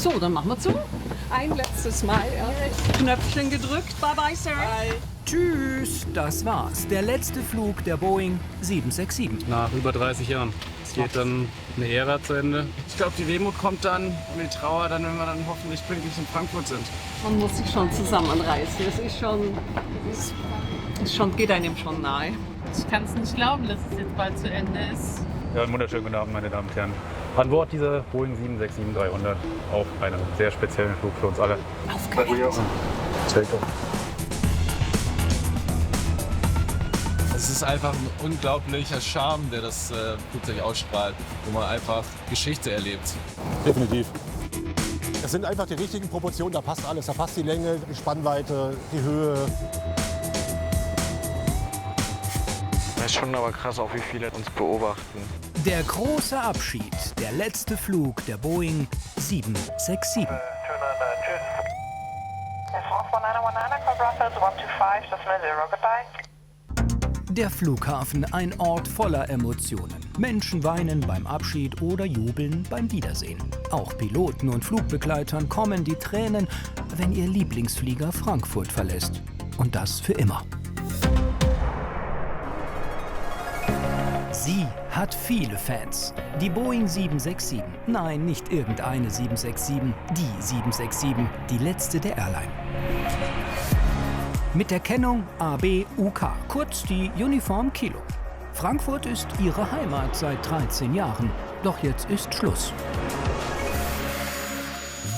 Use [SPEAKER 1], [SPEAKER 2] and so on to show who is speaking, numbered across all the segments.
[SPEAKER 1] So, dann machen wir zu. Ein letztes Mal. Ja. Knöpfchen gedrückt. Bye bye, Sir.
[SPEAKER 2] Bye.
[SPEAKER 3] Tschüss, das war's. Der letzte Flug der Boeing 767.
[SPEAKER 4] Nach über 30 Jahren. Es geht dann eine Ära zu Ende.
[SPEAKER 2] Ich glaube, die Wehmut kommt dann und die Trauer dann, wenn wir dann hoffentlich pünktlich in Frankfurt sind.
[SPEAKER 1] Man muss sich schon zusammenreißen. Es ist schon, geht einem schon nahe.
[SPEAKER 5] Ich kann es nicht glauben, dass es jetzt bald zu Ende ist.
[SPEAKER 4] Ja, einen wunderschönen guten Abend, meine Damen und Herren. An Bord dieser Boeing 767-300 auf einem sehr speziellen Flug für uns alle.
[SPEAKER 1] Aufgeregt.
[SPEAKER 6] Es ist einfach ein unglaublicher Charme, der das Flugzeug ausstrahlt, wo man einfach Geschichte erlebt.
[SPEAKER 7] Definitiv. Es sind einfach die richtigen Proportionen, da passt alles. Da passt die Länge, die Spannweite, die Höhe.
[SPEAKER 2] Das ist schon aber krass, auch wie viele uns beobachten.
[SPEAKER 3] Der große Abschied, der letzte Flug der Boeing 767. Der Flughafen, ein Ort voller Emotionen. Menschen weinen beim Abschied oder jubeln beim Wiedersehen. Auch Piloten und Flugbegleitern kommen die Tränen, wenn ihr Lieblingsflieger Frankfurt verlässt. Und das für immer. Sie hat viele Fans. Die Boeing 767. Nein, nicht irgendeine 767. Die 767, die letzte der Airline. Mit der Kennung ABUK, kurz die Uniform Kilo. Frankfurt ist ihre Heimat seit 13 Jahren. Doch jetzt ist Schluss.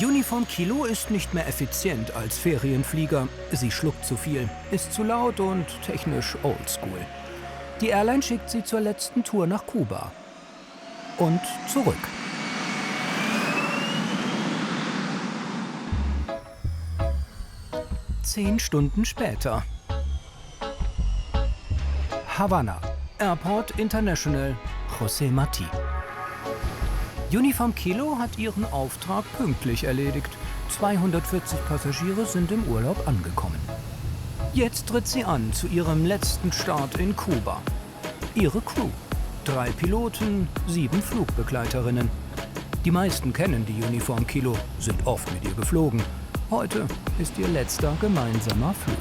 [SPEAKER 3] Uniform Kilo ist nicht mehr effizient als Ferienflieger. Sie schluckt zu viel, ist zu laut und technisch oldschool. Die Airline schickt sie zur letzten Tour nach Kuba. Und zurück. Zehn Stunden später. Havanna, Airport International, José Martí. Uniform Kilo hat ihren Auftrag pünktlich erledigt. 240 Passagiere sind im Urlaub angekommen. Jetzt tritt sie an zu ihrem letzten Start in Kuba. Ihre Crew. 3 Piloten, 7 Flugbegleiterinnen. Die meisten kennen die Uniform Kilo, sind oft mit ihr geflogen. Heute ist ihr letzter gemeinsamer Flug.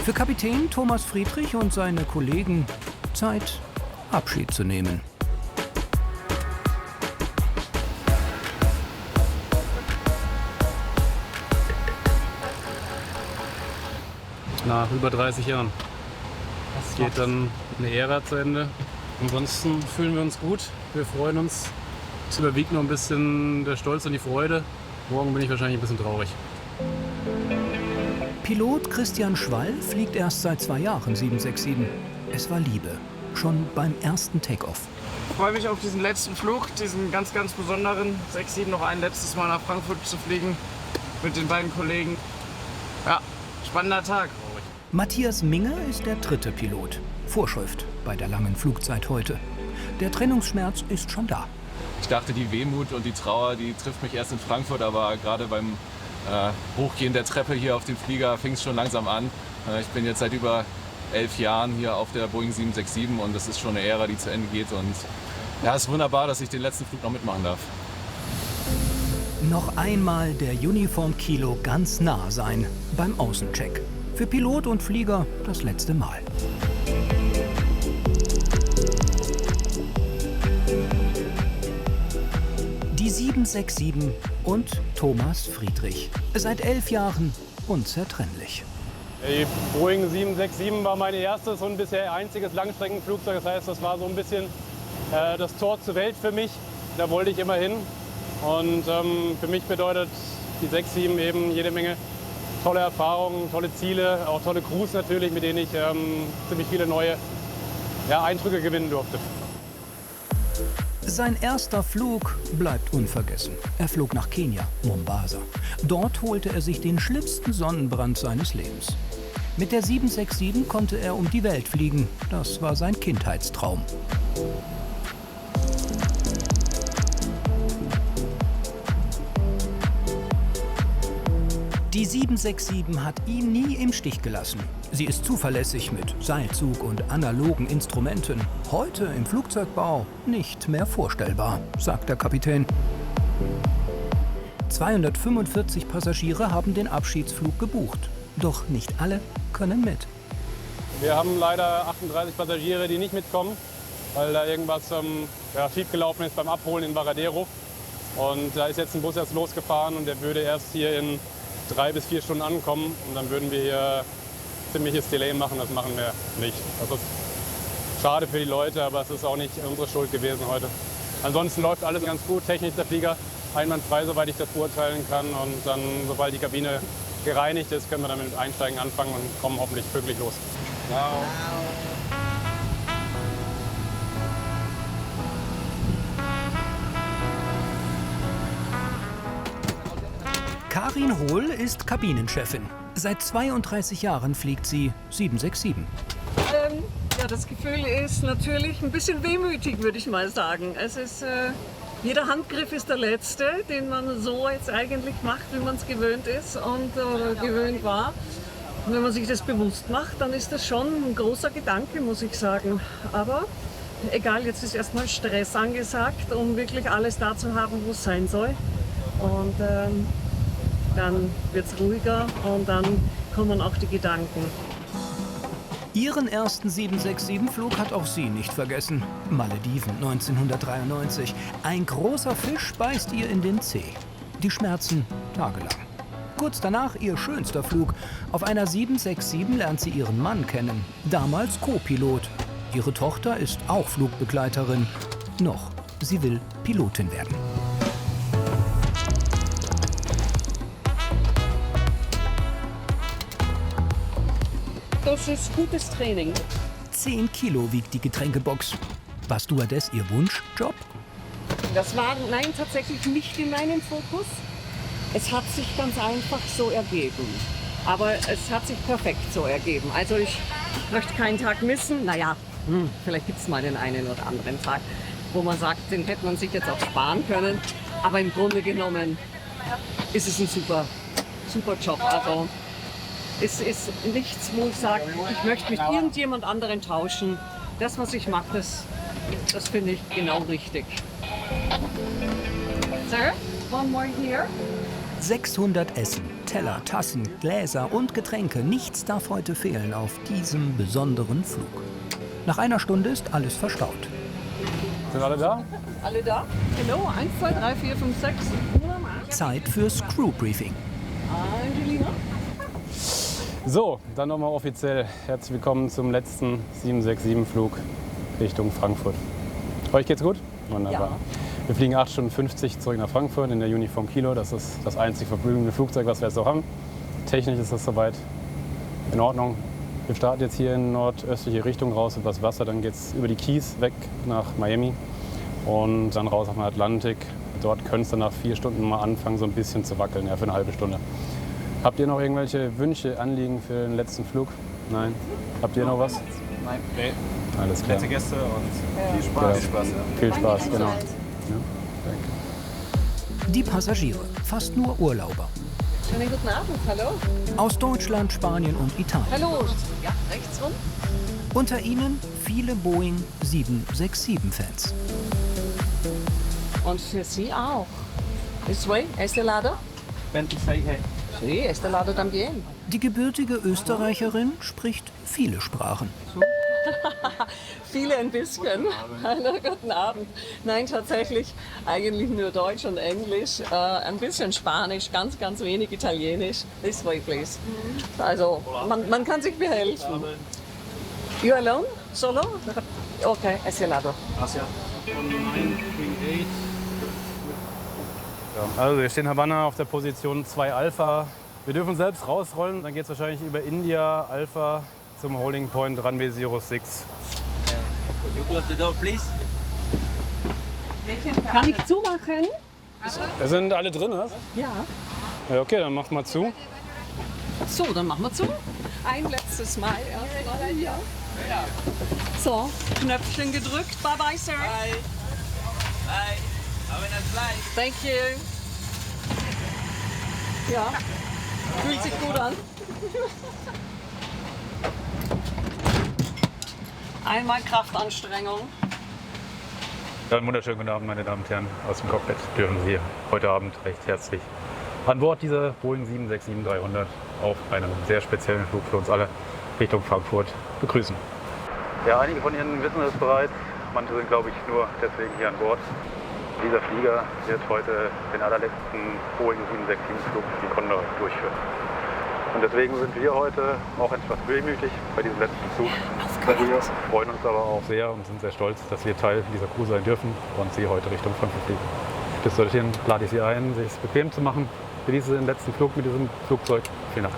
[SPEAKER 3] Für Kapitän Thomas Friedrich und seine Kollegen Zeit, Abschied zu nehmen.
[SPEAKER 4] Nach über 30 Jahren. Es geht dann eine Ära zu Ende. Ansonsten fühlen wir uns gut. Wir freuen uns. Es überwiegt noch ein bisschen der Stolz und die Freude. Morgen bin ich wahrscheinlich ein bisschen traurig.
[SPEAKER 3] Pilot Christian Schwall fliegt erst seit 2 Jahren 767. Es war Liebe, schon beim ersten Take-Off.
[SPEAKER 2] Ich freue mich auf diesen letzten Flug, diesen ganz, ganz besonderen 6-7 noch ein letztes Mal nach Frankfurt zu fliegen mit den beiden Kollegen. Ja, spannender Tag.
[SPEAKER 3] Matthias Minge ist der 3. Pilot. Vorschrift bei der langen Flugzeit heute. Der Trennungsschmerz ist schon da.
[SPEAKER 6] Ich dachte, die Wehmut und die Trauer, die trifft mich erst in Frankfurt, aber gerade beim Hochgehen der Treppe hier auf dem Flieger fing es schon langsam an. Ich bin jetzt seit über 11 Jahren hier auf der Boeing 767 und das ist schon eine Ära, die zu Ende geht. Und ja, es ist wunderbar, dass ich den letzten Flug noch mitmachen darf.
[SPEAKER 3] Noch einmal der Uniform Kilo ganz nah sein beim Außencheck. Für Pilot und Flieger das letzte Mal. Die 767 und Thomas Friedrich. Seit 11 Jahren unzertrennlich.
[SPEAKER 7] Die Boeing 767 war mein erstes und bisher einziges Langstreckenflugzeug. Das heißt, das war so ein bisschen das Tor zur Welt für mich. Da wollte ich immer hin. Und für mich bedeutet die 67 eben jede Menge tolle Erfahrungen, tolle Ziele, auch tolle Crews natürlich, mit denen ich ziemlich viele neue Eindrücke gewinnen durfte.
[SPEAKER 3] Sein erster Flug bleibt unvergessen. Er flog nach Kenia, Mombasa. Dort holte er sich den schlimmsten Sonnenbrand seines Lebens. Mit der 767 konnte er um die Welt fliegen. Das war sein Kindheitstraum. Die 767 hat ihn nie im Stich gelassen. Sie ist zuverlässig mit Seilzug und analogen Instrumenten. Heute im Flugzeugbau nicht mehr vorstellbar, sagt der Kapitän. 245 Passagiere haben den Abschiedsflug gebucht. Doch nicht alle können mit.
[SPEAKER 7] Wir haben leider 38 Passagiere, die nicht mitkommen, weil da irgendwas schiefgelaufen ist beim Abholen in Varadero. Und da ist jetzt ein Bus erst losgefahren und der würde erst hier in 3 bis 4 Stunden ankommen. Und dann würden wir hier ziemliches Delay machen. Das machen wir nicht. Das ist schade für die Leute, aber es ist auch nicht unsere Schuld gewesen heute. Ansonsten läuft alles ganz gut. Technisch der Flieger einwandfrei, soweit ich das beurteilen kann. Und dann, sobald die Kabine gereinigt ist, können wir dann mit Einsteigen anfangen und kommen hoffentlich pünktlich los.
[SPEAKER 3] Karin Hohl ist Kabinenchefin. Seit 32 Jahren fliegt sie 767.
[SPEAKER 1] Ja, das Gefühl ist natürlich ein bisschen wehmütig, würde ich mal sagen. Es ist, jeder Handgriff ist der letzte, den man so jetzt eigentlich macht, wie man es gewöhnt ist und gewöhnt war. Und wenn man sich das bewusst macht, dann ist das schon ein großer Gedanke, muss ich sagen. Aber egal, jetzt ist erstmal Stress angesagt, um wirklich alles da zu haben, wo es sein soll. Und dann wird es ruhiger und dann kommen auch die Gedanken.
[SPEAKER 3] Ihren ersten 767-Flug hat auch sie nicht vergessen. Malediven 1993. Ein großer Fisch beißt ihr in den Zeh. Die Schmerzen tagelang. Kurz danach ihr schönster Flug. Auf einer 767 lernt sie ihren Mann kennen. Damals Co-Pilot. Ihre Tochter ist auch Flugbegleiterin. Noch. Sie will Pilotin werden.
[SPEAKER 1] Das ist gutes Training.
[SPEAKER 3] 10 Kilo wiegt die Getränkebox. War Stewardess ihr Wunschjob?
[SPEAKER 1] Das war, nein, tatsächlich nicht in meinem Fokus. Es hat sich ganz einfach so ergeben. Aber es hat sich perfekt so ergeben. Also ich möchte keinen Tag missen. Naja, vielleicht gibt es mal den einen oder anderen Tag, wo man sagt, den hätte man sich jetzt auch sparen können. Aber im Grunde genommen ist es ein super Job. Also es ist nichts, wo ich sage, ich möchte mit irgendjemand anderen tauschen. Das, was ich mache, das finde ich genau richtig. Sir, one more here.
[SPEAKER 3] 600 Essen, Teller, Tassen, Gläser und Getränke. Nichts darf heute fehlen auf diesem besonderen Flug. Nach einer Stunde ist alles verstaut.
[SPEAKER 7] Sind alle da?
[SPEAKER 1] Alle da? Hallo, 1, 2, 3, 4, 5, 6.
[SPEAKER 3] Zeit fürs Crew-Briefing.
[SPEAKER 1] Angelina?
[SPEAKER 7] So, dann nochmal offiziell herzlich willkommen zum letzten 767-Flug Richtung Frankfurt. Euch geht's gut? Wunderbar.
[SPEAKER 1] Ja.
[SPEAKER 7] Wir fliegen 8 Stunden 50 zurück nach Frankfurt in der Uniform Kilo. Das ist das einzig verblühende Flugzeug, was wir jetzt noch haben. Technisch ist das soweit in Ordnung. Wir starten jetzt hier in nordöstliche Richtung raus übers Wasser. Dann geht es über die Keys weg nach Miami und dann raus auf den Atlantik. Dort könnte es dann nach 4 Stunden mal anfangen, so ein bisschen zu wackeln, ja, für eine halbe Stunde. Habt ihr noch irgendwelche Wünsche, Anliegen für den letzten Flug? Nein? Habt ihr noch was?
[SPEAKER 6] Nein. Nee.
[SPEAKER 7] Alles klar.
[SPEAKER 6] Nette Gäste und viel Spaß. Viel Spaß, ja.
[SPEAKER 7] Viel Spaß, genau. Ja,
[SPEAKER 3] Die Passagiere, fast nur Urlauber.
[SPEAKER 1] Schönen guten Abend, hallo.
[SPEAKER 3] Aus Deutschland, Spanien und Italien.
[SPEAKER 1] Hallo. Ja, rechts rum.
[SPEAKER 3] Unter ihnen viele Boeing 767-Fans.
[SPEAKER 1] Und für Sie auch. This way, este lado.
[SPEAKER 2] 26, hey.
[SPEAKER 1] Sí, este lado también.
[SPEAKER 3] Die gebürtige Österreicherin spricht viele Sprachen.
[SPEAKER 1] Viele ein bisschen. Hallo, guten Abend. Nein, tatsächlich eigentlich nur Deutsch und Englisch, ein bisschen Spanisch, ganz, ganz wenig Italienisch. This way, please. Also, man kann sich behelfen. You alone? Solo? Okay, ese lado.
[SPEAKER 7] Also wir stehen in Havanna auf der Position 2 Alpha. Wir dürfen selbst rausrollen, dann geht es wahrscheinlich über India Alpha zum Holding Point Runway 06.
[SPEAKER 1] Kann ich zumachen?
[SPEAKER 7] Da sind alle drin, was?
[SPEAKER 1] Ja.
[SPEAKER 7] Ja, okay, dann macht mal zu.
[SPEAKER 1] So, dann machen wir zu. Ein letztes Mal erstmal hier. So, Knöpfchen gedrückt. Bye bye, Sir.
[SPEAKER 8] Bye. Bye. Have a nice flight.
[SPEAKER 1] Thank you. Ja, fühlt sich gut an. Einmal Kraftanstrengung.
[SPEAKER 4] Ja, einen wunderschönen guten Abend, meine Damen und Herren. Aus dem Cockpit dürfen Sie heute Abend recht herzlich an Bord dieser Boeing 767-300 auf einem sehr speziellen Flug für uns alle Richtung Frankfurt begrüßen. Ja, einige von Ihnen wissen es bereits, manche sind, glaube ich, nur deswegen hier an Bord. Dieser Flieger wird heute den allerletzten Boeing 767-Flug für die Condor durchführen. Und deswegen sind wir heute auch etwas wehmütig bei diesem letzten Flug. Wir freuen uns aber auch sehr und sind sehr stolz, dass wir Teil dieser Crew sein dürfen und Sie heute Richtung Frankfurt fliegen. Bis dorthin lade ich Sie ein, sich bequem zu machen für diesen letzten Flug mit diesem Flugzeug. Vielen Dank.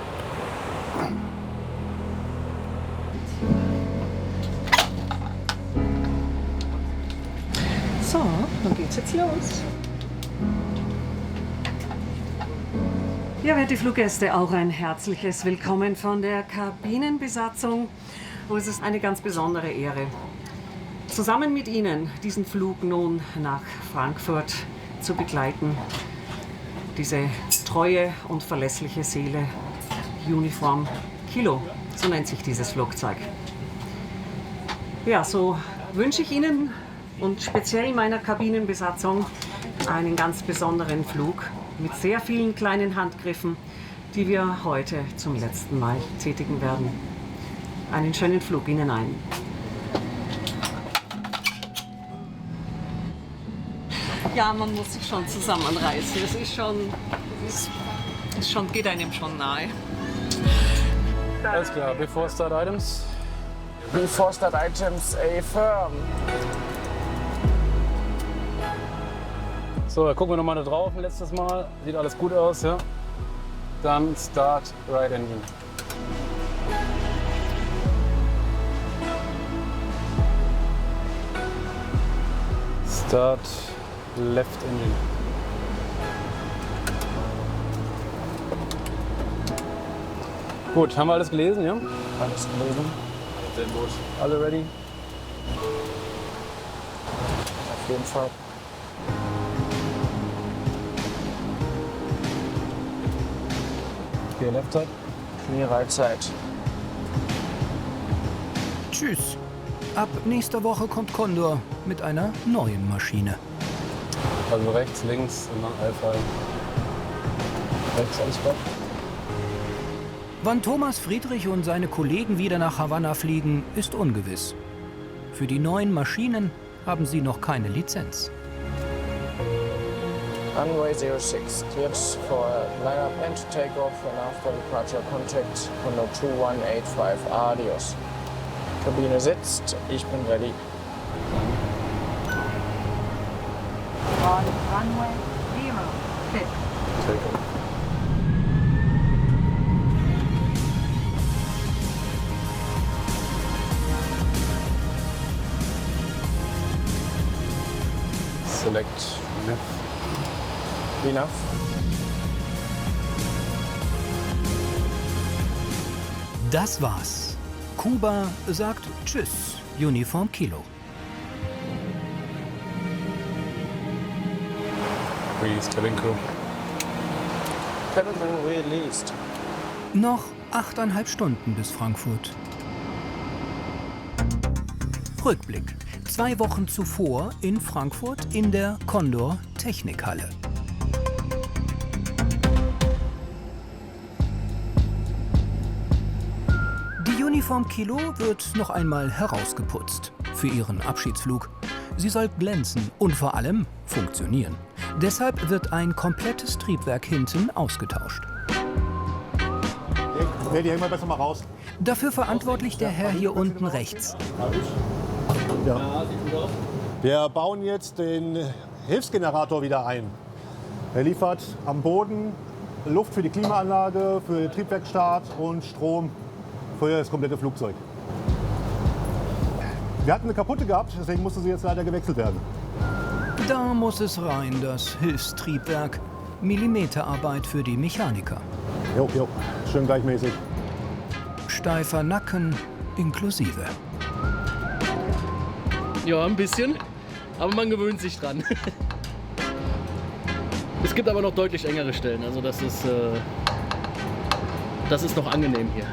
[SPEAKER 1] So, dann geht's jetzt los. Ja, werte Fluggäste, auch ein herzliches Willkommen von der Kabinenbesatzung. Es ist eine ganz besondere Ehre, zusammen mit Ihnen diesen Flug nun nach Frankfurt zu begleiten. Diese treue und verlässliche Seele, Uniform Kilo, so nennt sich dieses Flugzeug. Ja, so wünsche ich Ihnen und speziell meiner Kabinenbesatzung einen ganz besonderen Flug mit sehr vielen kleinen Handgriffen, die wir heute zum letzten Mal tätigen werden. Einen schönen Flug Ihnen ein. Ja, man muss sich schon zusammenreißen. Geht einem schon nahe.
[SPEAKER 4] Alles klar, before start items.
[SPEAKER 2] Before start items, a firm.
[SPEAKER 4] So, da gucken wir nochmal da drauf, letztes Mal. Sieht alles gut aus, ja? Dann Start Right Engine. Start Left Engine. Gut, haben wir alles gelesen, ja?
[SPEAKER 2] Alles gelesen.
[SPEAKER 6] Sehr gut.
[SPEAKER 4] Alle ready?
[SPEAKER 2] Auf jeden Fall.
[SPEAKER 4] Okay, left side.
[SPEAKER 2] Clear right side.
[SPEAKER 3] Tschüss. Ab nächster Woche kommt Condor mit einer neuen Maschine.
[SPEAKER 4] Also rechts, links und dann Alpha. Rechts, alles klar.
[SPEAKER 3] Wann Thomas Friedrich und seine Kollegen wieder nach Havanna fliegen, ist ungewiss. Für die neuen Maschinen haben sie noch keine Lizenz.
[SPEAKER 2] Runway 06, cleared for line-up and takeoff and after departure contact Condor 2185, adios. Kabine sitzt, ich bin ready.
[SPEAKER 9] On runway 06.
[SPEAKER 4] Takeoff. Select
[SPEAKER 2] Enough.
[SPEAKER 3] Das war's. Kuba sagt Tschüss, Uniform Kilo.
[SPEAKER 4] Release Cabin Crew.
[SPEAKER 2] Cabin released.
[SPEAKER 3] Noch 8,5 Stunden bis Frankfurt. Rückblick. 2 Wochen zuvor in Frankfurt in der Condor Technikhalle. Die Uniform Kilo wird noch einmal herausgeputzt für ihren Abschiedsflug. Sie soll glänzen und vor allem funktionieren. Deshalb wird ein komplettes Triebwerk hinten ausgetauscht.
[SPEAKER 10] Die hängen wir besser mal raus.
[SPEAKER 3] Dafür verantwortlich der Herr hier unten rechts.
[SPEAKER 10] Ja. Wir bauen jetzt den Hilfsgenerator wieder ein. Er liefert am Boden Luft für die Klimaanlage, für den Triebwerkstart und Strom für das komplette Flugzeug. Wir hatten eine kaputte gehabt, deswegen musste sie jetzt leider gewechselt werden.
[SPEAKER 3] Da muss es rein, das Hilfstriebwerk. Millimeterarbeit für die Mechaniker.
[SPEAKER 10] Jo, schön gleichmäßig.
[SPEAKER 3] Steifer Nacken inklusive.
[SPEAKER 11] Ja, ein bisschen, aber man gewöhnt sich dran. Es gibt aber noch deutlich engere Stellen, also das ist noch angenehm hier.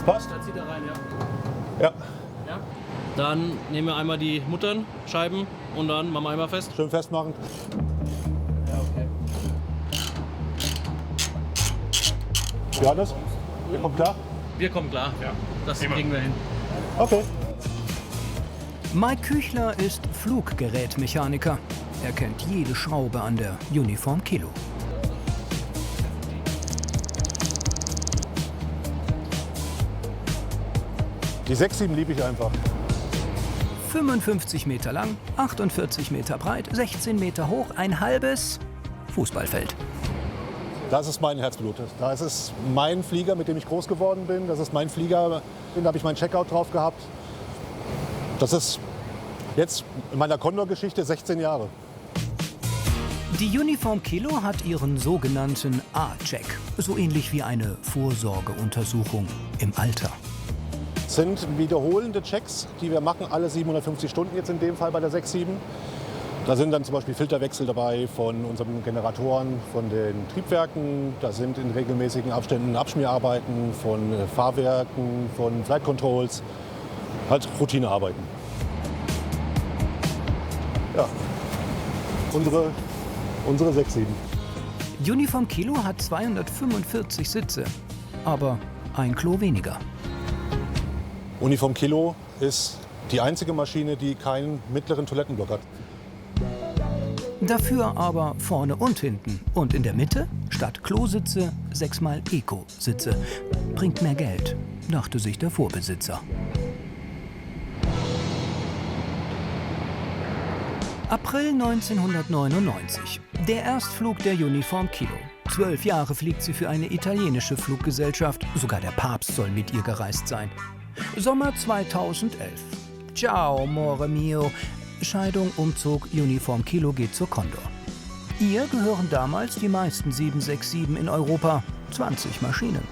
[SPEAKER 10] Das passt?
[SPEAKER 11] Da zieht er rein,
[SPEAKER 10] Ja.
[SPEAKER 11] ja. Dann nehmen wir einmal die Mutternscheiben und dann machen wir einmal fest.
[SPEAKER 10] Schön festmachen.
[SPEAKER 11] Ja, okay.
[SPEAKER 10] Johannes, ihr kommt klar?
[SPEAKER 11] Wir kommen klar. Ja. Das kriegen wir hin.
[SPEAKER 10] Okay.
[SPEAKER 3] Mike Küchler ist Fluggerätmechaniker. Er kennt jede Schraube an der Uniform Kilo.
[SPEAKER 10] Die 6-7 liebe ich einfach.
[SPEAKER 3] 55 Meter lang, 48 Meter breit, 16 Meter hoch, ein halbes Fußballfeld.
[SPEAKER 10] Das ist mein Herzblut. Das ist mein Flieger, mit dem ich groß geworden bin. Das ist mein Flieger, da habe ich meinen Checkout drauf gehabt. Das ist jetzt in meiner Condor-Geschichte 16 Jahre.
[SPEAKER 3] Die Uniform Kilo hat ihren sogenannten A-Check, so ähnlich wie eine Vorsorgeuntersuchung im Alter.
[SPEAKER 10] Das sind wiederholende Checks, die wir machen, alle 750 Stunden jetzt in dem Fall bei der 6-7. Da sind dann zum Beispiel Filterwechsel dabei von unseren Generatoren, von den Triebwerken. Da sind in regelmäßigen Abständen Abschmierarbeiten von Fahrwerken, von Flight Controls, halt Routinearbeiten. Ja, unsere 6-7.
[SPEAKER 3] Uniform Kilo hat 245 Sitze, aber ein Klo weniger.
[SPEAKER 10] Uniform Kilo ist die einzige Maschine, die keinen mittleren Toilettenblock hat.
[SPEAKER 3] Dafür aber vorne und hinten und in der Mitte statt Klositze 6x Eco-Sitze. Bringt mehr Geld, dachte sich der Vorbesitzer. April 1999. Der Erstflug der Uniform Kilo. 12 Jahre fliegt sie für eine italienische Fluggesellschaft. Sogar der Papst soll mit ihr gereist sein. Sommer 2011. Ciao, amore mio. Scheidung, Umzug, Uniform Kilo geht zur Condor. Ihr gehören damals die meisten 767 in Europa, 20 Maschinen.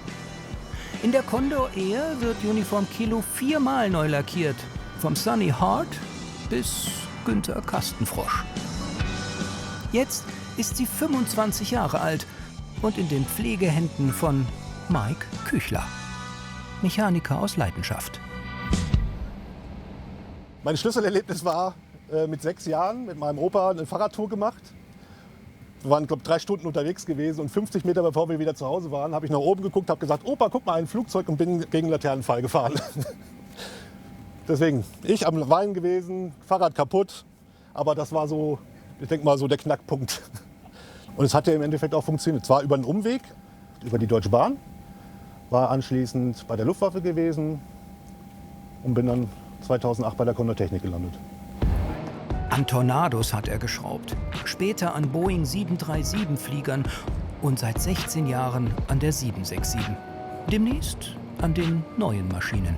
[SPEAKER 3] In der Condor-Ehe wird Uniform Kilo 4-mal neu lackiert, vom Sunny Heart bis Günther Kastenfrosch. Jetzt ist sie 25 Jahre alt und in den Pflegehänden von Mike Küchler, Mechaniker aus Leidenschaft.
[SPEAKER 10] Mein Schlüsselerlebnis war mit 6 Jahren mit meinem Opa eine Fahrradtour gemacht. Wir waren, glaube ich, 3 Stunden unterwegs gewesen und 50 Meter bevor wir wieder zu Hause waren, habe ich nach oben geguckt, habe gesagt, Opa, guck mal, ein Flugzeug, und bin gegen einen Laternenpfahl gefahren. Deswegen, ich am Weinen gewesen, Fahrrad kaputt, aber das war so, ich denke mal, so der Knackpunkt. Und es hat ja im Endeffekt auch funktioniert. Zwar über einen Umweg, über die Deutsche Bahn, war anschließend bei der Luftwaffe gewesen und bin dann 2008 bei der Condor Technik gelandet.
[SPEAKER 3] An Tornados hat er geschraubt, später an Boeing 737-Fliegern und seit 16 Jahren an der 767. Demnächst an den neuen Maschinen.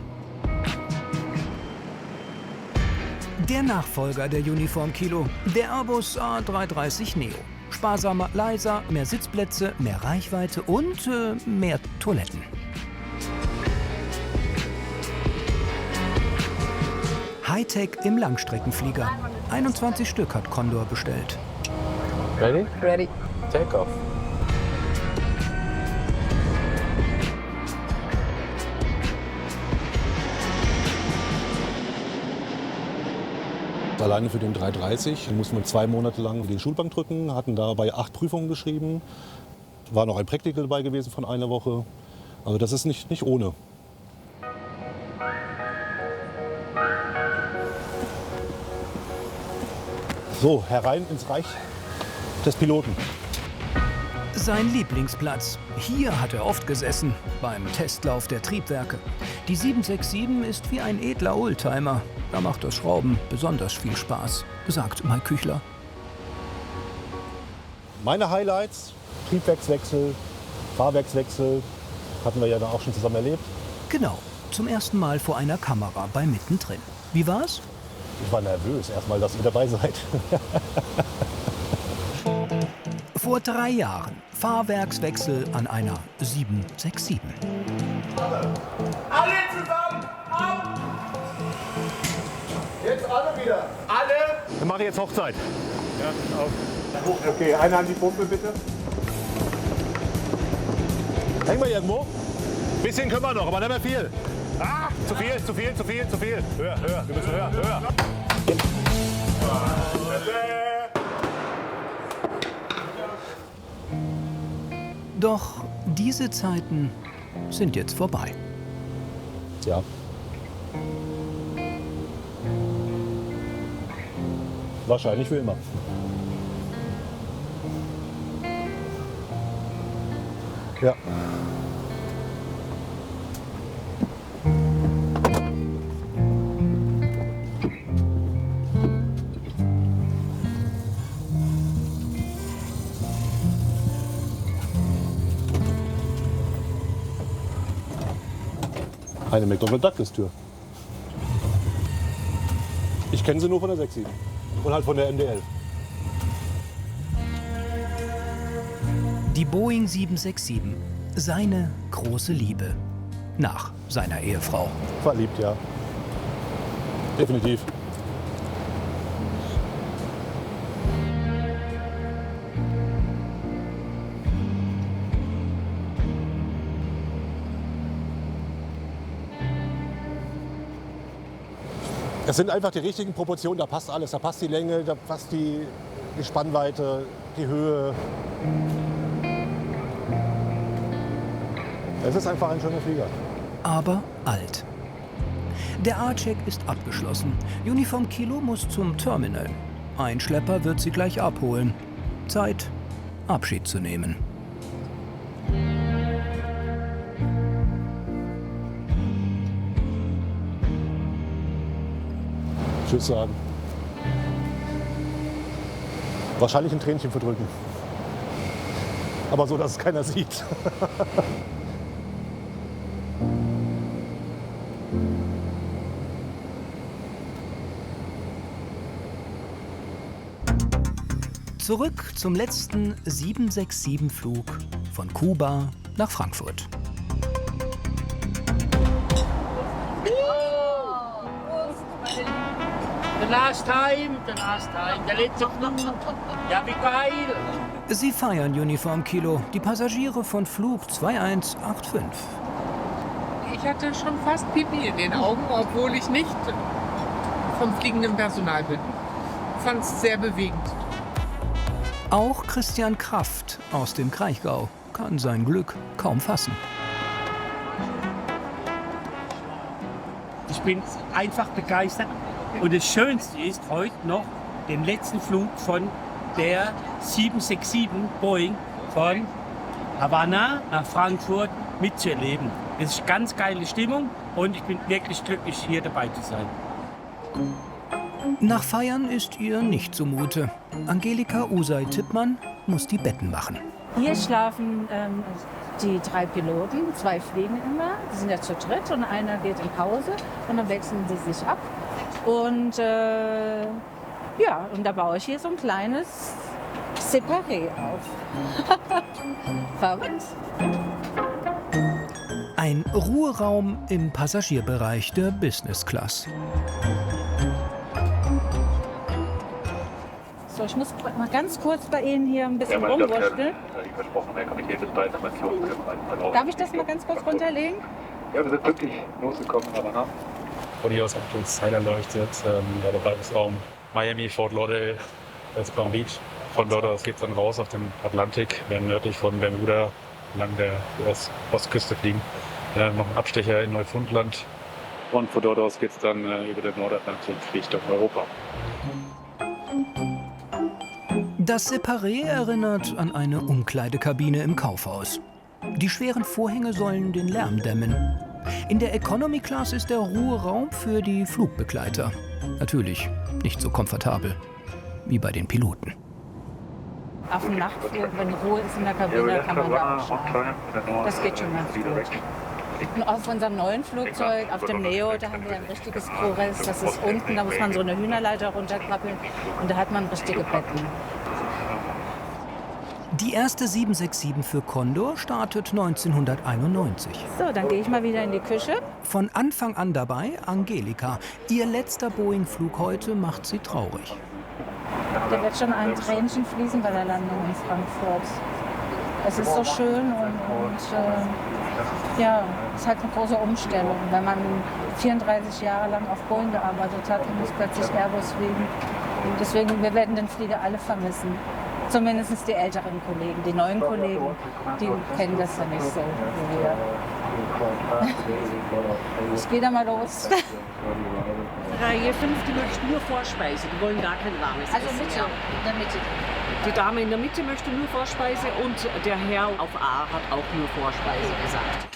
[SPEAKER 3] Der Nachfolger der Uniform Kilo, der Airbus A330 Neo. Sparsamer, leiser, mehr Sitzplätze, mehr Reichweite und mehr Toiletten. Hightech im Langstreckenflieger. 21 Stück hat Condor bestellt.
[SPEAKER 2] Ready?
[SPEAKER 9] Ready.
[SPEAKER 2] Take off.
[SPEAKER 10] Alleine für den 330 mussten wir 2 Monate lang die Schulbank drücken, hatten dabei 8 Prüfungen geschrieben. War noch ein Practical dabei gewesen von einer Woche. Also das ist nicht ohne. So, herein ins Reich des Piloten.
[SPEAKER 3] Sein Lieblingsplatz. Hier hat er oft gesessen, beim Testlauf der Triebwerke. Die 767 ist wie ein edler Oldtimer. Da macht das Schrauben besonders viel Spaß, sagt Mike Küchler.
[SPEAKER 10] Meine Highlights, Triebwerkswechsel, Fahrwerkswechsel, hatten wir ja dann auch schon zusammen erlebt.
[SPEAKER 3] Genau, zum ersten Mal vor einer Kamera bei Mittendrin. Wie war's?
[SPEAKER 10] Ich war nervös, erstmal, dass ihr dabei seid.
[SPEAKER 3] Vor 3 Jahren Fahrwerkswechsel an einer 767.
[SPEAKER 8] Alle zusammen! Auf!
[SPEAKER 10] Jetzt alle wieder.
[SPEAKER 8] Alle!
[SPEAKER 10] Wir machen jetzt Hochzeit. Ja, auf. Okay, eine an die Pumpe bitte. Hängen wir irgendwo? Bisschen können wir noch, aber nicht mehr viel. Ah, zu viel, zu viel, zu viel, zu viel. Höher, höher, wir müssen höher, höher.
[SPEAKER 3] Doch diese Zeiten sind jetzt vorbei.
[SPEAKER 10] Ja. Wahrscheinlich für immer. Ja. Eine McDonald-Douglas-Tür. Ich kenne sie nur von der 6-7 und halt von der MD-11.
[SPEAKER 3] Die Boeing 767, seine große Liebe. Nach seiner Ehefrau.
[SPEAKER 10] Verliebt, ja. Definitiv. Es sind einfach die richtigen Proportionen, da passt alles. Da passt die Länge, da passt die Spannweite, die Höhe. Es ist einfach ein schöner Flieger.
[SPEAKER 3] Aber alt. Der A-Check ist abgeschlossen. Uniform Kilo muss zum Terminal. Ein Schlepper wird sie gleich abholen. Zeit, Abschied zu nehmen.
[SPEAKER 10] Tschüss sagen. Wahrscheinlich ein Tränchen verdrücken. Aber so, dass es keiner sieht.
[SPEAKER 3] Zurück zum letzten 767-Flug von Kuba nach Frankfurt.
[SPEAKER 8] The last time, der letzte Flug. Ja, wie geil.
[SPEAKER 3] Sie feiern Uniform Kilo, die Passagiere von Flug 2185.
[SPEAKER 5] Ich hatte schon fast Pipi in den Augen, obwohl ich nicht vom fliegenden Personal bin. Fand es sehr bewegend.
[SPEAKER 3] Auch Christian Kraft aus dem Kraichgau kann sein Glück kaum fassen.
[SPEAKER 12] Ich bin einfach begeistert. Und das Schönste ist heute noch den letzten Flug von der 767 Boeing von Havanna nach Frankfurt mitzuerleben. Das ist ganz geile Stimmung und ich bin wirklich glücklich, hier dabei zu sein.
[SPEAKER 3] Nach Feiern ist ihr nicht zumute. Angelika Usay-Tippmann muss die Betten machen.
[SPEAKER 13] Hier schlafen die 3 Piloten, 2 fliegen immer, die sind ja zu dritt und einer geht in Pause und dann wechseln sie sich ab. Und ja, und da baue ich hier so ein kleines Separé auf. Verrückt.
[SPEAKER 3] Ein Ruheraum im Passagierbereich der Business Class.
[SPEAKER 13] So, ich muss mal ganz kurz bei Ihnen hier ein bisschen rumwurschteln. Darf ich das mal ganz kurz runterlegen?
[SPEAKER 4] Ja, wir sind wirklich losgekommen, aber nach. Von hier aus Richtung Skyline leuchtet, der Bebauungsraum Miami, Fort Lauderdale, West Palm Beach. Von dort aus geht es dann raus auf den Atlantik, werden nördlich von Bermuda entlang der Ostküste fliegen. Noch ein Abstecher in Neufundland und von dort aus geht es dann über den Nordatlantik Richtung Europa.
[SPEAKER 3] Das Separé erinnert an eine Umkleidekabine im Kaufhaus. Die schweren Vorhänge sollen den Lärm dämmen. In der Economy Class ist der Ruheraum für die Flugbegleiter. Natürlich nicht so komfortabel wie bei den Piloten.
[SPEAKER 13] Auf dem Nachtflug, wenn Ruhe ist in der Kabine, kann man da auch schlafen. Das geht schon ganz gut. Und auf unserem neuen Flugzeug, auf dem Neo, da haben wir ein richtiges Crewrest. Das ist unten, da muss man so eine Hühnerleiter runterkrabbeln und da hat man richtige Betten.
[SPEAKER 3] Die erste 767 für Condor startet 1991.
[SPEAKER 13] So, dann gehe ich mal wieder in die Küche.
[SPEAKER 3] Von Anfang an dabei Angelika. Ihr letzter Boeing-Flug heute macht sie traurig.
[SPEAKER 13] Da wird schon ein Tränchen fließen bei der Landung in Frankfurt. Es ist so schön und ja, es ist halt eine große Umstellung, wenn man 34 Jahre lang auf Boeing gearbeitet hat und muss plötzlich Airbus fliegen. Und deswegen, wir werden den Flieger alle vermissen. Zumindest die älteren Kollegen. Die neuen Kollegen, die kennen das ja nicht so wie wir. Ich gehe da mal los.
[SPEAKER 1] Reihe 5, die möchten nur Vorspeise, die wollen gar kein warmes
[SPEAKER 13] Also
[SPEAKER 1] Essen.
[SPEAKER 13] Mitte, in der Mitte.
[SPEAKER 1] Die Dame in der Mitte möchte nur Vorspeise und der Herr auf A hat auch nur Vorspeise gesagt.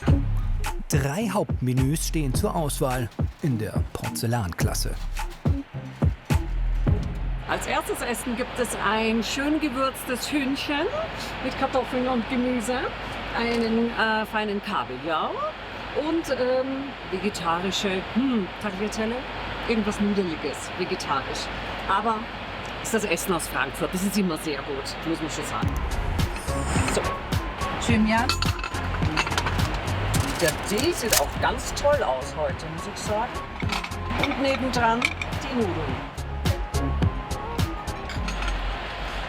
[SPEAKER 3] 3 Hauptmenüs stehen zur Auswahl in der Porzellanklasse.
[SPEAKER 1] Als erstes Essen gibt es ein schön gewürztes Hühnchen mit Kartoffeln und Gemüse, einen feinen Kabeljau und vegetarische Tagliatelle, irgendwas Nudeliges, vegetarisch. Aber ist das Essen aus Frankfurt, das ist immer sehr gut, muss man schon sagen. So.
[SPEAKER 13] Thymian.
[SPEAKER 1] Der Tee sieht auch ganz toll aus heute, muss ich sagen. Und nebendran die Nudeln.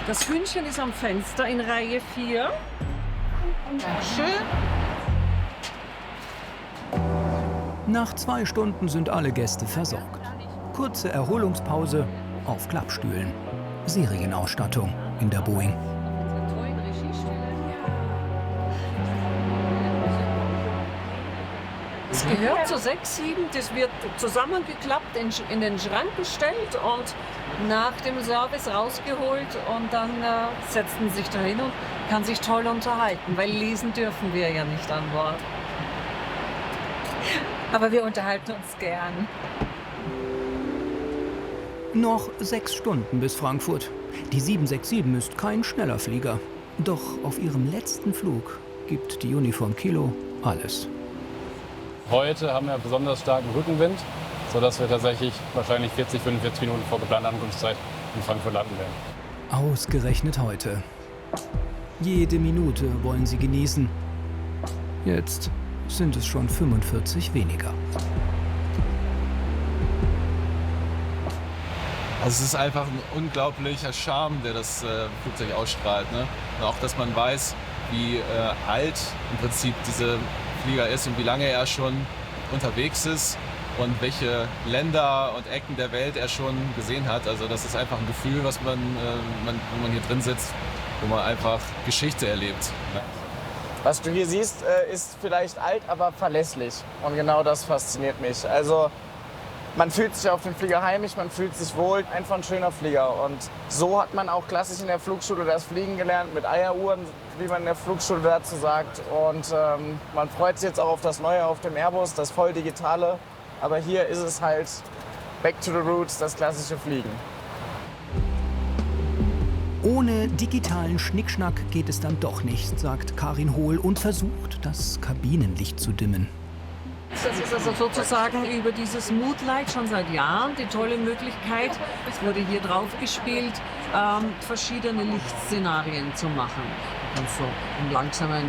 [SPEAKER 1] Das Hühnchen ist am Fenster in Reihe 4.
[SPEAKER 13] Schön.
[SPEAKER 3] Nach 2 Stunden sind alle Gäste versorgt. Kurze Erholungspause auf Klappstühlen. Serienausstattung in der Boeing.
[SPEAKER 1] Es gehört zu 6, 7, das wird zusammengeklappt, in den Schrank gestellt und nach dem Service rausgeholt und dann setzt man sich dahin und kann sich toll unterhalten, weil lesen dürfen wir ja nicht an Bord.
[SPEAKER 13] Aber wir unterhalten uns gern.
[SPEAKER 3] Noch 6 Stunden bis Frankfurt. Die 767 ist kein schneller Flieger. Doch auf ihrem letzten Flug gibt die Uniform Kilo alles.
[SPEAKER 4] Heute haben wir besonders starken Rückenwind, sodass wir tatsächlich wahrscheinlich 40, 45 Minuten vor geplanter Ankunftszeit in Frankfurt landen werden.
[SPEAKER 3] Ausgerechnet heute. Jede Minute wollen sie genießen. Jetzt sind es schon 45 weniger.
[SPEAKER 6] Also es ist einfach ein unglaublicher Charme, der das Flugzeug ausstrahlt. Ne? Und auch, dass man weiß, wie alt im Prinzip dieser Flieger ist und wie lange er schon unterwegs ist und welche Länder und Ecken der Welt er schon gesehen hat. Also das ist einfach ein Gefühl, was wenn man hier drin sitzt, wo man einfach Geschichte erlebt. Ne?
[SPEAKER 2] Was du hier siehst, ist vielleicht alt, aber verlässlich. Und genau das fasziniert mich. Also man fühlt sich auf dem Flieger heimisch, man fühlt sich wohl. Einfach ein schöner Flieger. Und so hat man auch klassisch in der Flugschule das Fliegen gelernt, mit Eieruhren, wie man in der Flugschule dazu sagt. Und man freut sich jetzt auch auf das Neue, auf dem Airbus, das voll Digitale. Aber hier ist es halt back to the roots, das klassische Fliegen.
[SPEAKER 3] Ohne digitalen Schnickschnack geht es dann doch nicht, sagt Karin Hohl und versucht, das Kabinenlicht zu dimmen.
[SPEAKER 1] Das ist also sozusagen über dieses Moodlight schon seit Jahren die tolle Möglichkeit, es wurde hier drauf gespielt, verschiedene Lichtszenarien zu machen. So einen langsamen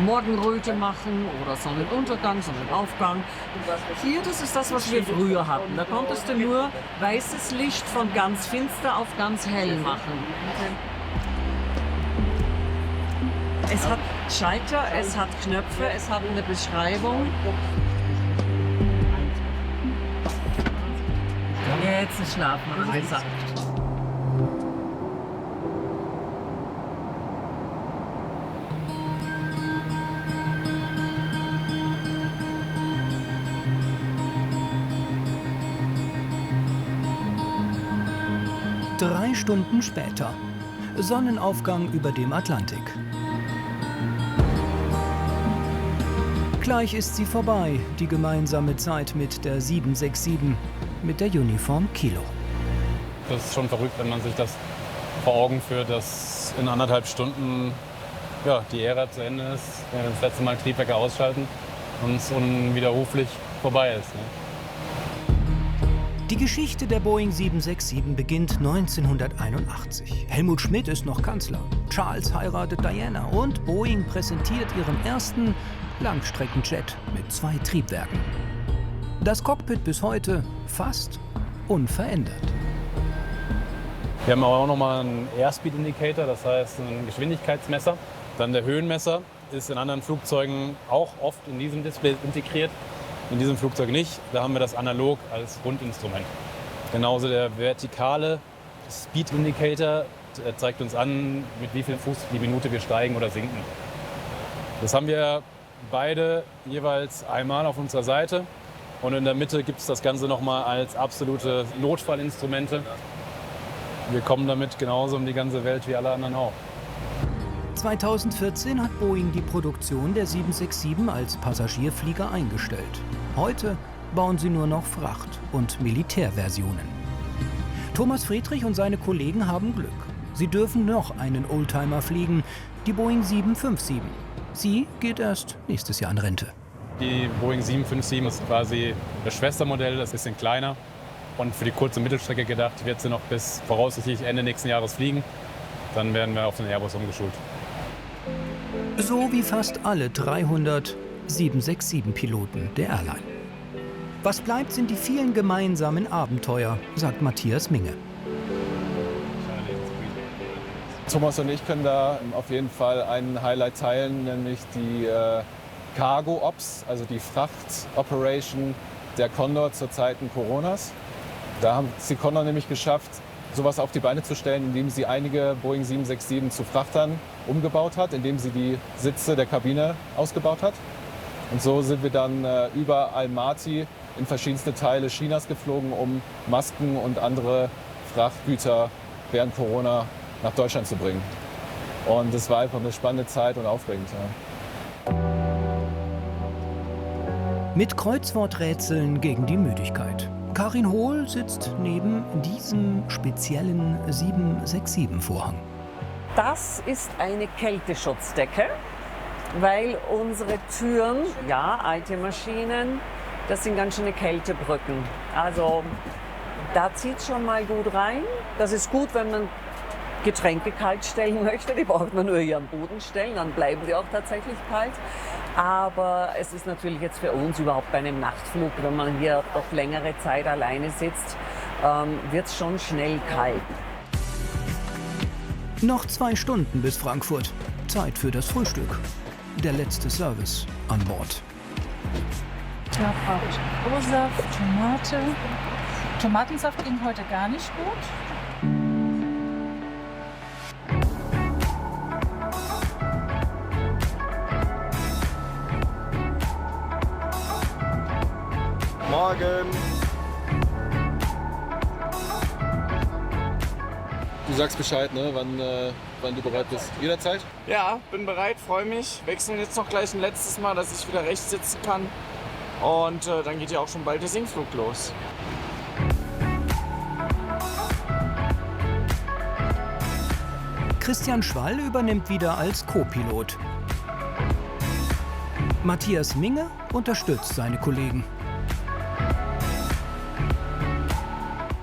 [SPEAKER 1] Morgenröte machen oder Sonnenuntergang, Sonnenaufgang. Hier, das ist das, was wir früher hatten. Da konntest du nur weißes Licht von ganz finster auf ganz hell machen. Es hat Schalter, es hat Knöpfe, es hat eine Beschreibung. Jetzt ist Schlafen angesagt.
[SPEAKER 3] Drei Stunden später. Sonnenaufgang über dem Atlantik. Gleich ist sie vorbei, die gemeinsame Zeit mit der 767, mit der Uniform Kilo.
[SPEAKER 4] Das ist schon verrückt, wenn man sich das vor Augen führt, dass in 1,5 Stunden die Ära zu Ende ist, wir das letzte Mal Triebwerke ausschalten und es unwiderruflich vorbei ist. Ne?
[SPEAKER 3] Die Geschichte der Boeing 767 beginnt 1981. Helmut Schmidt ist noch Kanzler. Charles heiratet Diana und Boeing präsentiert ihren ersten Langstreckenjet mit 2 Triebwerken. Das Cockpit bis heute fast unverändert.
[SPEAKER 4] Wir haben auch nochmal einen Airspeed Indicator, das heißt ein Geschwindigkeitsmesser. Dann der Höhenmesser ist in anderen Flugzeugen auch oft in diesem Display integriert, in diesem Flugzeug nicht. Da haben wir das analog als Grundinstrument. Genauso der vertikale Speed Indicator zeigt uns an, mit wie viel Fuß die Minute wir steigen oder sinken. Das haben wir beide jeweils einmal auf unserer Seite und in der Mitte gibt es das Ganze nochmal als absolute Notfallinstrumente. Wir kommen damit genauso um die ganze Welt wie alle anderen auch.
[SPEAKER 3] 2014 hat Boeing die Produktion der 767 als Passagierflieger eingestellt. Heute bauen sie nur noch Fracht- und Militärversionen. Thomas Friedrich und seine Kollegen haben Glück. Sie dürfen noch einen Oldtimer fliegen, die Boeing 757. Sie geht erst nächstes Jahr in Rente.
[SPEAKER 4] Die Boeing 757 ist quasi das Schwestermodell, das ist ein bisschen kleiner. Und für die kurze Mittelstrecke gedacht, wird sie noch bis voraussichtlich Ende nächsten Jahres fliegen. Dann werden wir auf den Airbus umgeschult.
[SPEAKER 3] So wie fast alle 300 767-Piloten der Airline. Was bleibt, sind die vielen gemeinsamen Abenteuer, sagt Matthias Minge.
[SPEAKER 6] Thomas und ich können da auf jeden Fall ein Highlight teilen, nämlich die Cargo Ops, also die Frachtoperation der Condor zu Zeiten Coronas. Da haben es die Condor nämlich geschafft, sowas auf die Beine zu stellen, indem sie einige Boeing 767 zu Frachtern umgebaut hat, indem sie die Sitze der Kabine ausgebaut hat. Und so sind wir dann über Almaty in verschiedenste Teile Chinas geflogen, um Masken und andere Frachtgüter während Corona nach Deutschland zu bringen. Und es war einfach eine spannende Zeit und aufregend. Ja.
[SPEAKER 3] Mit Kreuzworträtseln gegen die Müdigkeit. Karin Hohl sitzt neben diesem speziellen 767-Vorhang.
[SPEAKER 1] Das ist eine Kälteschutzdecke, weil unsere Türen, ja, alte Maschinen, das sind ganz schöne Kältebrücken. Also da zieht es schon mal gut rein. Das ist gut, wenn man Getränke kalt stellen möchte. Die braucht man nur hier am Boden stellen, dann bleiben die auch tatsächlich kalt. Aber es ist natürlich jetzt für uns überhaupt bei einem Nachtflug, wenn man hier doch längere Zeit alleine sitzt, wird es schon schnell kalt.
[SPEAKER 3] Noch 2 Stunden bis Frankfurt. Zeit für das Frühstück. Der letzte Service an Bord.
[SPEAKER 13] Da brauche ich O-Saft, Tomate. Tomatensaft ging heute gar nicht gut.
[SPEAKER 2] Morgen.
[SPEAKER 6] Du sagst Bescheid, ne? Wann du bereit bist. Jederzeit?
[SPEAKER 2] Ja, bin bereit, freue mich. Wechseln jetzt noch gleich ein letztes Mal, dass ich wieder rechts sitzen kann. Und dann geht ja auch schon bald der Sinkflug los.
[SPEAKER 3] Christian Schwall übernimmt wieder als Co-Pilot. Matthias Minge unterstützt seine Kollegen.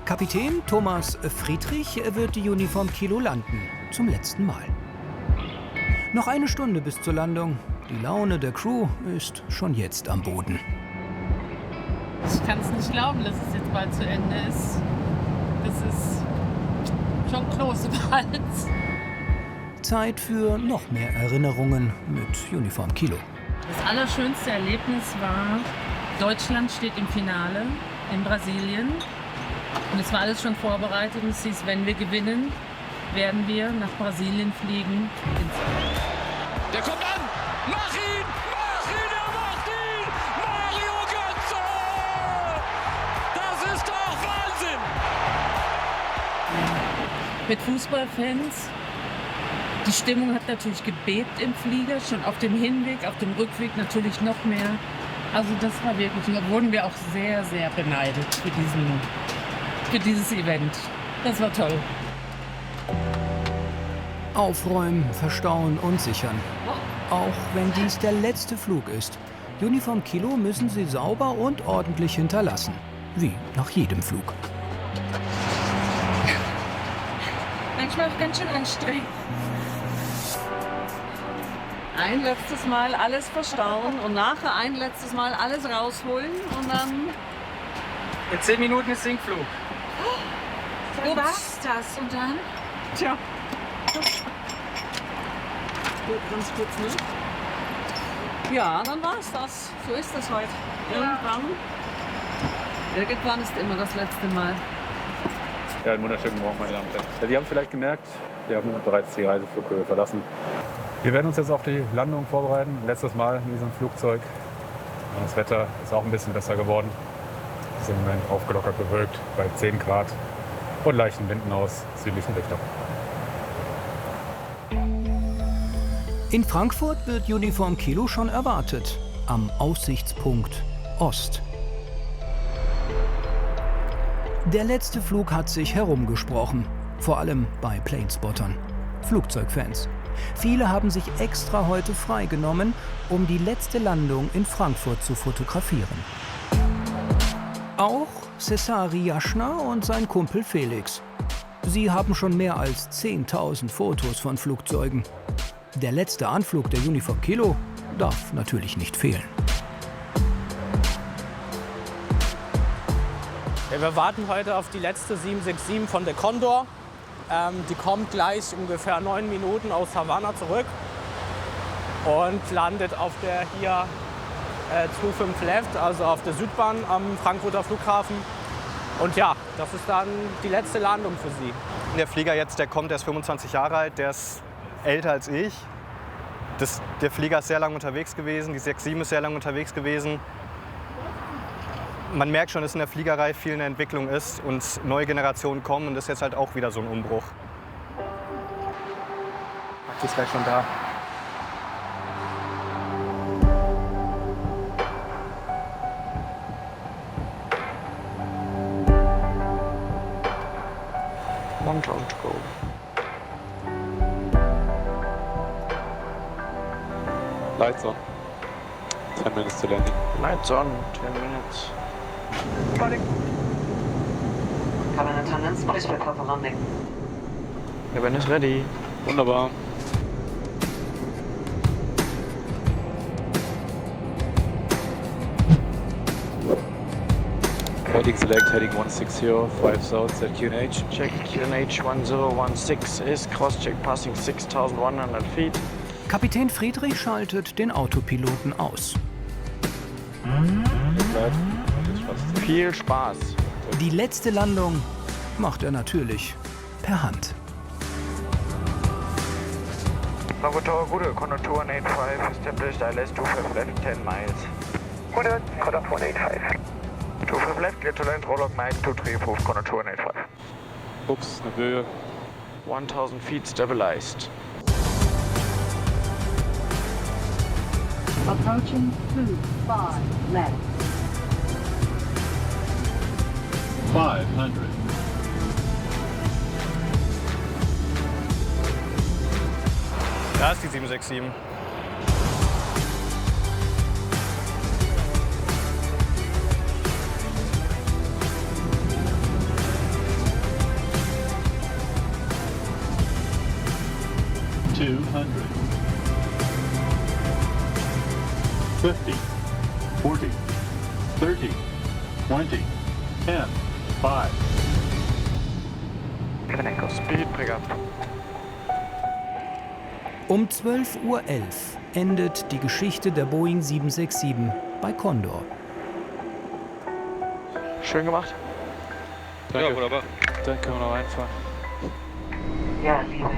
[SPEAKER 3] Kapitän Thomas Friedrich wird die Uniform Kilo landen, zum letzten Mal. Noch eine Stunde bis zur Landung. Die Laune der Crew ist schon jetzt am Boden.
[SPEAKER 5] Ich kann es nicht glauben, dass es jetzt bald zu Ende ist. Das ist schon Kloß im Hals.
[SPEAKER 3] Zeit für noch mehr Erinnerungen mit Uniform Kilo.
[SPEAKER 5] Das allerschönste Erlebnis war, Deutschland steht im Finale in Brasilien. Und es war alles schon vorbereitet und es hieß, wenn wir gewinnen, werden wir nach Brasilien fliegen.
[SPEAKER 14] Der kommt an! Mach ihn! Mach ihn! Er macht ihn! Mario Götze! Das ist doch Wahnsinn!
[SPEAKER 5] Mit Fußballfans. Die Stimmung hat natürlich gebebt im Flieger, schon auf dem Hinweg, auf dem Rückweg natürlich noch mehr. Also das war wirklich, da wurden wir auch sehr, sehr beneidet für dieses Event. Das war toll.
[SPEAKER 3] Aufräumen, verstauen und sichern. Auch wenn dies der letzte Flug ist. Uniform Kilo müssen sie sauber und ordentlich hinterlassen. Wie nach jedem Flug.
[SPEAKER 13] Manchmal auch ganz schön anstrengend.
[SPEAKER 1] Ein letztes Mal alles verstauen und nachher ein letztes Mal alles rausholen und dann...
[SPEAKER 7] In 10 Minuten ist Sinkflug.
[SPEAKER 13] Dann war's das. Und dann?
[SPEAKER 1] Tja. Gut, ganz kurz, ne? Ja, dann war's das. So ist das heute. Irgendwann ist immer das letzte Mal.
[SPEAKER 15] Ja, einen wunderschönen Morgen, meine Damen und Herren. Ja, Sie haben vielleicht gemerkt, wir haben bereits die Reiseflughöhe verlassen. Wir werden uns jetzt auf die Landung vorbereiten. Letztes Mal in diesem Flugzeug. Das Wetter ist auch ein bisschen besser geworden. Wir sind im Moment aufgelockert bewölkt bei 10 Grad und leichten Winden aus südlichen Richtung.
[SPEAKER 3] In Frankfurt wird Uniform Kilo schon erwartet, am Aussichtspunkt Ost. Der letzte Flug hat sich herumgesprochen, vor allem bei Planespottern, Flugzeugfans. Viele haben sich extra heute freigenommen, um die letzte Landung in Frankfurt zu fotografieren. Auch Cesari Jaschner und sein Kumpel Felix. Sie haben schon mehr als 10.000 Fotos von Flugzeugen. Der letzte Anflug der Uniform Kilo darf natürlich nicht fehlen.
[SPEAKER 11] Ja, wir warten heute auf die letzte 767 von der Condor. Die kommt gleich ungefähr 9 Minuten aus Havanna zurück und landet auf der hier 25 Left, also auf der Südbahn am Frankfurter Flughafen. Und ja, das ist dann die letzte Landung für sie.
[SPEAKER 16] Der Flieger jetzt, der kommt, der ist 25 Jahre alt, der ist älter als ich. Der Flieger ist sehr lange unterwegs gewesen, die 67 ist sehr lange unterwegs gewesen. Man merkt schon, dass in der Fliegerei viel in der Entwicklung ist und neue Generationen kommen und das ist jetzt halt auch wieder so ein Umbruch. Sie ist gleich schon da.
[SPEAKER 17] One drone to go.
[SPEAKER 15] Lights on. 10 minutes to landing.
[SPEAKER 17] Lights on, 10 minutes.
[SPEAKER 1] Cabin attendants, please prepare for landing.
[SPEAKER 17] Cabin is ready.
[SPEAKER 15] Wunderbar. Heading select, heading 160, 5 south, set QNH.
[SPEAKER 17] Check QNH 1016 is cross-check passing 6,100 feet.
[SPEAKER 3] Kapitän Friedrich schaltet den Autopiloten aus.
[SPEAKER 17] Viel Spaß.
[SPEAKER 3] Die letzte Landung macht er natürlich per Hand.
[SPEAKER 17] Bravo Tower, Gute, Condor 185, established ILS 25 left, 10 miles. Gute, Condor 185. 25 left, clear to land, roll-log Mike 23 approved, Condor 185.
[SPEAKER 15] Ups, eine Höhe.
[SPEAKER 17] 1000 feet stabilized.
[SPEAKER 9] Approaching 25 left.
[SPEAKER 10] 500.
[SPEAKER 16] Da ist die 767.
[SPEAKER 10] $200. 50, 40, 30, 20, 10, 5.
[SPEAKER 17] Echo speed, pick up.
[SPEAKER 3] Um 12:11 Uhr endet die Geschichte der Boeing 767 bei Condor.
[SPEAKER 17] Schön gemacht.
[SPEAKER 15] Danke.
[SPEAKER 17] Ja, wunderbar.
[SPEAKER 15] Dann können wir noch reinfahren.
[SPEAKER 1] Ja, liebe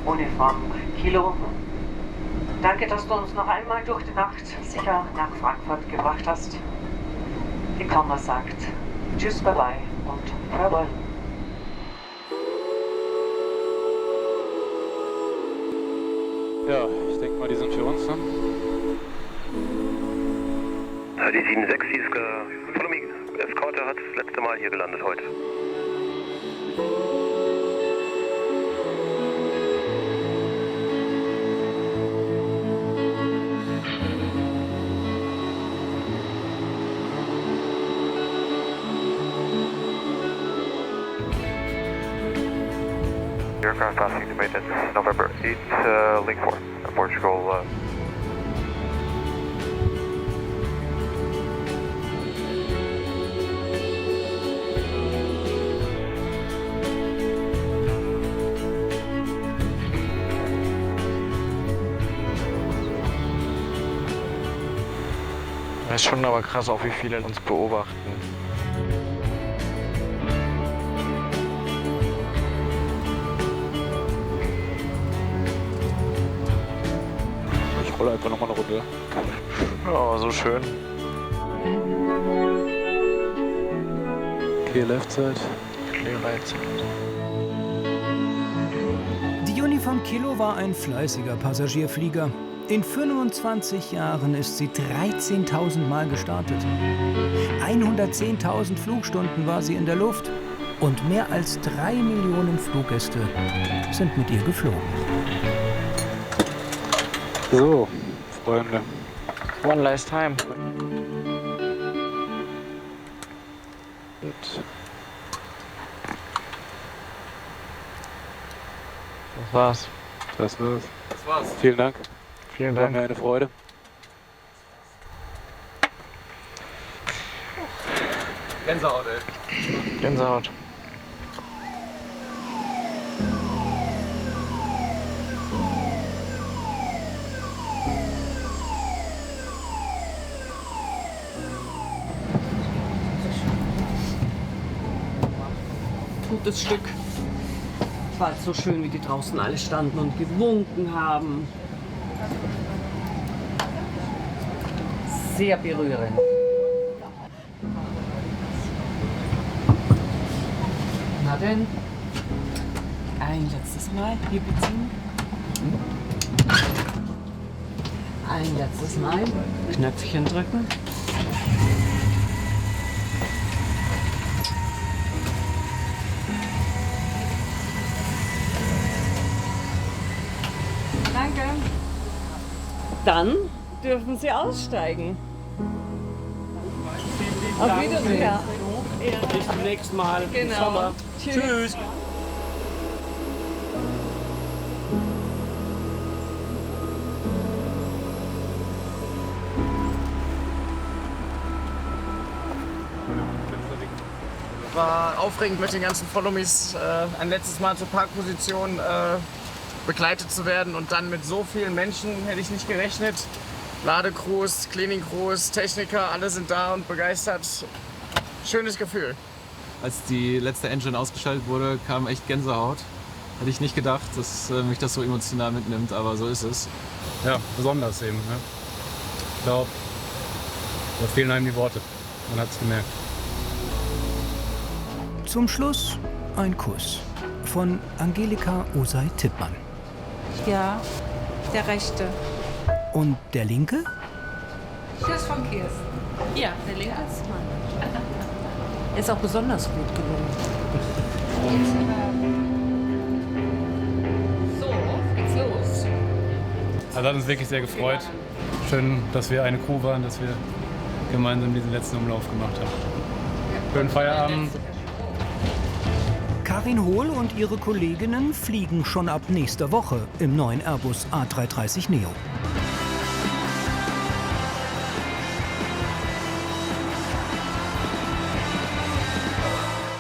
[SPEAKER 1] Uniform Kilo, danke, dass du uns noch einmal durch die Nacht sicher nach Frankfurt gebracht hast. Die Condor sagt Tschüss, Bye-bye und Farewell.
[SPEAKER 15] Ja, ich denke mal, die sind für uns, ne?
[SPEAKER 18] Die 767 Follow Me Eskorte hat das letzte Mal hier gelandet heute.
[SPEAKER 17] Aircraft passing the maintenance November 8, link 4, Portugal.
[SPEAKER 2] ist schon aber krass, auch wie viele uns beobachten.
[SPEAKER 15] Ich rolle einfach nochmal eine Runde.
[SPEAKER 2] Oh, so schön.
[SPEAKER 15] Okay, left side.
[SPEAKER 2] Okay, right side.
[SPEAKER 3] Die Uniform Kilo war ein fleißiger Passagierflieger. In 25 Jahren ist sie 13.000 Mal gestartet. 110.000 Flugstunden war sie in der Luft. Und mehr als 3 Millionen Fluggäste sind mit ihr geflogen.
[SPEAKER 15] So, Freunde.
[SPEAKER 2] One last time. Gut. Das war's.
[SPEAKER 15] Das war's.
[SPEAKER 6] Das war's.
[SPEAKER 15] Vielen Dank.
[SPEAKER 2] Vielen
[SPEAKER 15] War
[SPEAKER 2] Dank.
[SPEAKER 15] mir eine Freude.
[SPEAKER 6] Gänsehaut, ey.
[SPEAKER 2] Gänsehaut.
[SPEAKER 1] Gutes Stück. War so schön, wie die draußen alle standen und gewunken haben. Sehr berührend. Na denn, ein letztes Mal hier beziehen. Ein letztes Mal Knöpfchen drücken. Danke. Dann dürfen Sie aussteigen. Auf Wiedersehen. Ja.
[SPEAKER 12] Bis zum nächsten Mal im
[SPEAKER 1] Genau.
[SPEAKER 12] Sommer.
[SPEAKER 1] Tschüss.
[SPEAKER 12] Tschüss.
[SPEAKER 2] War aufregend mit den ganzen Follow-Mes ein letztes Mal zur Parkposition begleitet zu werden und dann mit so vielen Menschen hätte ich nicht gerechnet. Ladecrews, Cleaning-Crews, Techniker, alle sind da und begeistert. Schönes Gefühl.
[SPEAKER 6] Als die letzte Engine ausgeschaltet wurde, kam echt Gänsehaut. Hätte ich nicht gedacht, dass mich das so emotional mitnimmt, aber so ist es.
[SPEAKER 4] Ja, besonders eben. Ne? Ich glaube, da fehlen einem die Worte. Man hat es gemerkt.
[SPEAKER 3] Zum Schluss ein Kuss von Angelika Osei-Tippmann.
[SPEAKER 13] Ja, der rechte.
[SPEAKER 3] Und der linke?
[SPEAKER 13] Der ist von Kirsten. Ja, der linke ist mein. Ist auch besonders gut gelungen.
[SPEAKER 5] So, geht's los.
[SPEAKER 4] Also hat uns wirklich sehr gefreut. Schön, dass wir eine Crew waren, dass wir gemeinsam diesen letzten Umlauf gemacht haben. Schönen Feierabend.
[SPEAKER 3] Karin Hohl und ihre Kolleginnen fliegen schon ab nächster Woche im neuen Airbus A330 Neo.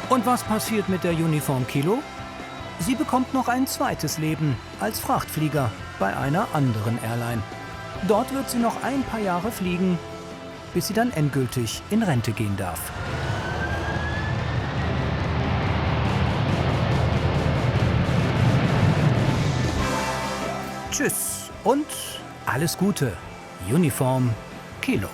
[SPEAKER 3] Und was passiert mit der Uniform Kilo? Sie bekommt noch ein zweites Leben als Frachtflieger bei einer anderen Airline. Dort wird sie noch ein paar Jahre fliegen, bis sie dann endgültig in Rente gehen darf. Tschüss und alles Gute. Uniform Kilo.